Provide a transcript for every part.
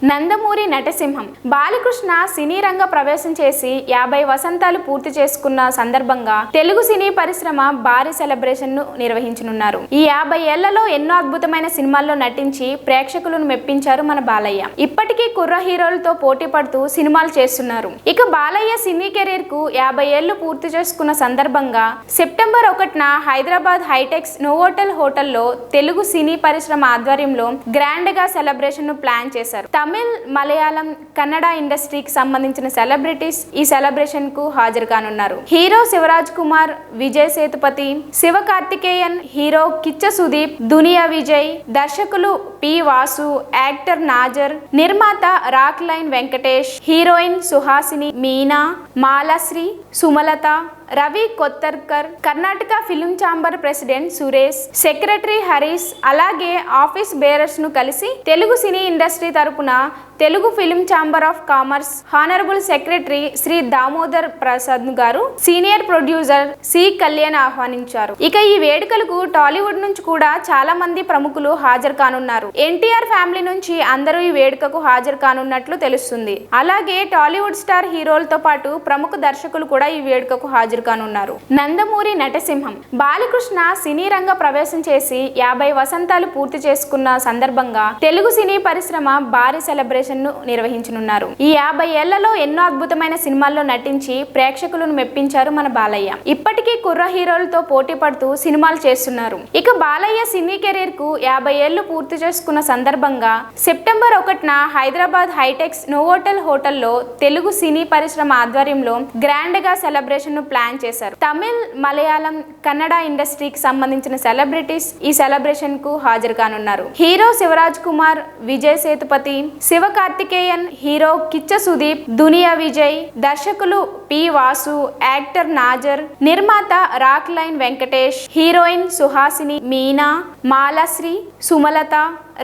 నందమూరి నటసింహం బాలకృష్ణ సినీ రంగ ప్రవేశం చేసి 50 వసంతాలు పూర్తి చేసుకున్న సందర్భంగా తెలుగు సినీ పరిశ్రమ భారీ సెలబ్రేషన్ ను నిర్వహించనున్నారు. ఈ 50 ఏళ్లలో ఎన్నో అద్భుతమైన సినిమాల్లో నటించి ప్రేక్షకులను మెప్పించారు మన బాలయ్య. ఇప్పటికీ కుర్ర హీరోలతో పోటీ పడుతూ సినిమాలు చేస్తున్నారు. ఇక బాలయ్య సినీ కెరీర్ కు 50 ఏళ్లు పూర్తి చేసుకున్న సందర్భంగా సెప్టెంబర్ 1న హైదరాబాద్ హైటెక్స్ నోవోటల్ హోటల్లో తెలుగు సినీ పరిశ్రమ ఆధ్వర్యంలో గ్రాండ్ గా సెలబ్రేషన్ ను ప్లాన్ చేశారు. తమిళ్, మలయాళం, కన్నడ ఇండస్ట్రీకి సంబంధించిన సెలబ్రిటీస్ ఈ సెలబ్రేషన్ కు హాజరు కానున్నారు. హీరో శివరాజ్ కుమార్, విజయ్ సేతుపతి, శివ కార్తికేయన్, హీరో కిచ్చ సుదీప్, దునియా విజయ్, దర్శకులు పి వాసు, యాక్టర్ నాజర్, నిర్మాత Rockline Venkatesh, heroine Suhasini, Meena, Malashri, Sumalatha, Ravi Kottarkar, Karnataka film chamber president Suresh, secretary Harish, అలాగే ఆఫీస్ బేరర్స్ ను కలిసి తెలుగు సినీ ఇండస్ట్రీ తరపున Telugu film chamber of commerce honourable secretary Shri Damodar Prasad గారు, సీనియర్ ప్రొడ్యూసర్ సి కళ్యాణ్ ఆహ్వానించారు. ఇక ఈ వేడుకలకు టాలీవుడ్ నుంచి కూడా చాలా మంది ప్రముఖులు హాజరు కానున్నారు. ఎన్టీఆర్ ఫ్యామిలీ నుంచి అందరూ ఈ వేడుకకు హాజరు కానున్నట్లు తెలుస్తుంది. అలాగే టాలీవుడ్ స్టార్ హీరోలతో పాటు ప్రముఖ దర్శకులు కూడా ఈ వేడుకకు హాజరు కానున్నారు. నందమూరి నటసింహం బాలకృష్ణ సినీ రంగ ప్రవేశం చేసి 50 వసంతాలు పూర్తి చేసుకున్న సందర్భంగా తెలుగు సినీ పరిశ్రమ భారీ సెలబ్రేషన్ ను నిర్వహించనున్నారు. ఈ 50 ఏళ్లలో ఎన్నో అద్భుతమైన సినిమాల్లో నటించి ప్రేక్షకులను మెప్పించారు మన బాలయ్య. ఇప్పటికీ కుర్ర హీరోలతో పోటీ పడుతూ సినిమాలు చేస్తున్నారు. ఇక బాలయ్య సినీ కెరీర్ కు 50 ఏళ్లు పూర్తి చేసుకున్న సందర్భంగా సెప్టెంబర్ 1న హైదరాబాద్ హైటెక్స్ నోవోటల్ హోటల్లో తెలుగు సినీ పరిశ్రమ ఆధ్వర్యంలో గ్రాండ్ గా సెలబ్రేషన్ ను ప్లాన్ చేశారు. తమిళ్, మలయాళం, కన్నడ ఇండస్ట్రీకి సంబంధించిన సెలబ్రిటీస్ ఈ సెలబ్రేషన్ కు హాజరు కానున్నారు. హీరో శివరాజ్ కుమార్, విజయ్ సేతుపతి, శివ కార్తికేయన్, హీరో కిచ్చ సుదీప్, దునియా విజయ్, దర్శకులు పి వాసు, యాక్టర్ నాజర్, నిర్మాత Rockline Venkatesh, heroine Suhasini, Meena, Malashri, Sumalatha,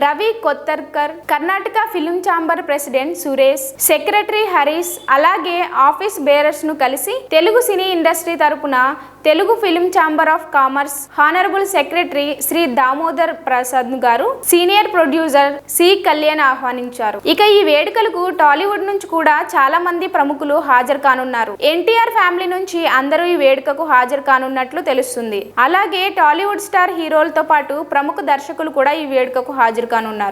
Ravi Kottarkar, Karnataka film chamber president Suresh, secretary Harish, అలాగే ఆఫీస్ బేరర్స్ ను కలిసి తెలుగు సినీ ఇండస్ట్రీ తరపున Telugu film chamber of commerce honourable secretary Shri Damodar Prasad గారు, సీనియర్ ప్రొడ్యూసర్ సి కళ్యాణ్ ఆహ్వానించారు. ఇక ఈ వేడుకలకు టాలీవుడ్ నుంచి కూడా చాలా మంది ప్రముఖులు హాజరు కానున్నారు. ఎన్టీఆర్ ఫ్యామిలీ నుంచి అందరూ ఈ వేడుకకు హాజరు కానున్నట్లు తెలుస్తుంది. అలాగే టాలీవుడ్ స్టార్ హీరోలతో పాటు ప్రముఖ దర్శకులు కూడా ఈ వేడుకకు హాజరు కానున్నారు.